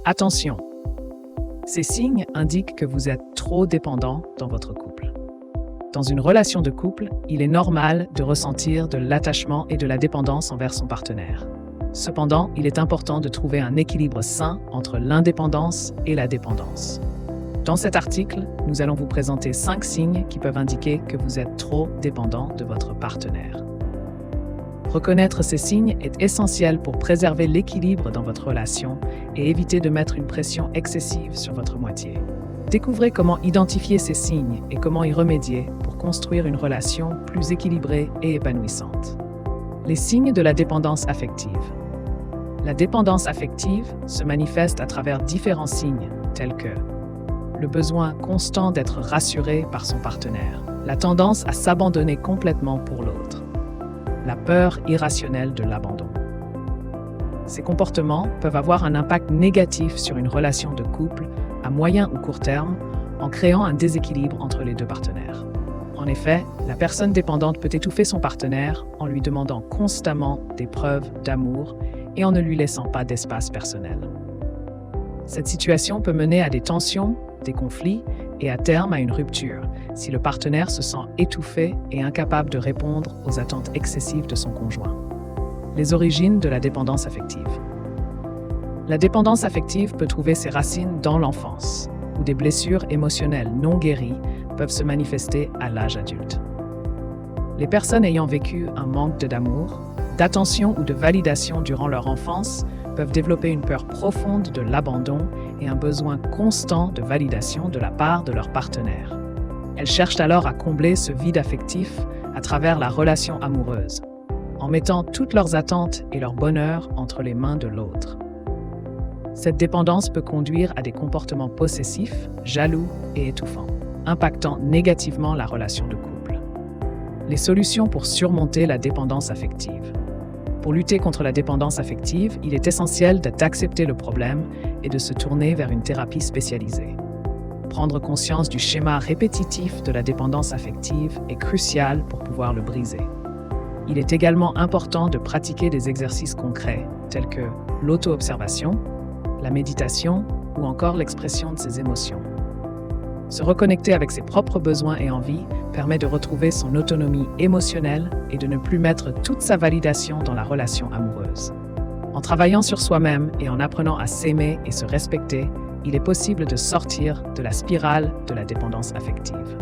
Attention! Ces signes indiquent que vous êtes trop dépendant dans votre couple. Dans une relation de couple, il est normal de ressentir de l'attachement et de la dépendance envers son partenaire. Cependant, il est important de trouver un équilibre sain entre l'indépendance et la dépendance. Dans cet article, nous allons vous présenter 5 signes qui peuvent indiquer que vous êtes trop dépendant de votre partenaire. Reconnaître ces signes est essentiel pour préserver l'équilibre dans votre relation et éviter de mettre une pression excessive sur votre moitié. Découvrez comment identifier ces signes et comment y remédier pour construire une relation plus équilibrée et épanouissante. Les signes de la dépendance affective. La dépendance affective se manifeste à travers différents signes, tels que le besoin constant d'être rassuré par son partenaire, la tendance à s'abandonner complètement pour l'autre, la peur irrationnelle de l'abandon. Ces comportements peuvent avoir un impact négatif sur une relation de couple à moyen ou court terme en créant un déséquilibre entre les deux partenaires. En effet, la personne dépendante peut étouffer son partenaire en lui demandant constamment des preuves d'amour et en ne lui laissant pas d'espace personnel. Cette situation peut mener à des tensions, des conflits et à terme à une rupture si le partenaire se sent étouffé et incapable de répondre aux attentes excessives de son conjoint. Les origines de la dépendance affective. La dépendance affective peut trouver ses racines dans l'enfance, où des blessures émotionnelles non guéries peuvent se manifester à l'âge adulte. Les personnes ayant vécu un manque d'amour, d'attention ou de validation durant leur enfance peuvent développer une peur profonde de l'abandon et un besoin constant de validation de la part de leur partenaire. Elles cherchent alors à combler ce vide affectif à travers la relation amoureuse, en mettant toutes leurs attentes et leur bonheur entre les mains de l'autre. Cette dépendance peut conduire à des comportements possessifs, jaloux et étouffants, impactant négativement la relation de couple. Les solutions pour surmonter la dépendance affective. Pour lutter contre la dépendance affective, il est essentiel d'accepter le problème et de se tourner vers une thérapie spécialisée. Prendre conscience du schéma répétitif de la dépendance affective est crucial pour pouvoir le briser. Il est également important de pratiquer des exercices concrets, tels que l'auto-observation, la méditation ou encore l'expression de ses émotions. Se reconnecter avec ses propres besoins et envies permet de retrouver son autonomie émotionnelle et de ne plus mettre toute sa validation dans la relation amoureuse. En travaillant sur soi-même et en apprenant à s'aimer et se respecter, il est possible de sortir de la spirale de la dépendance affective.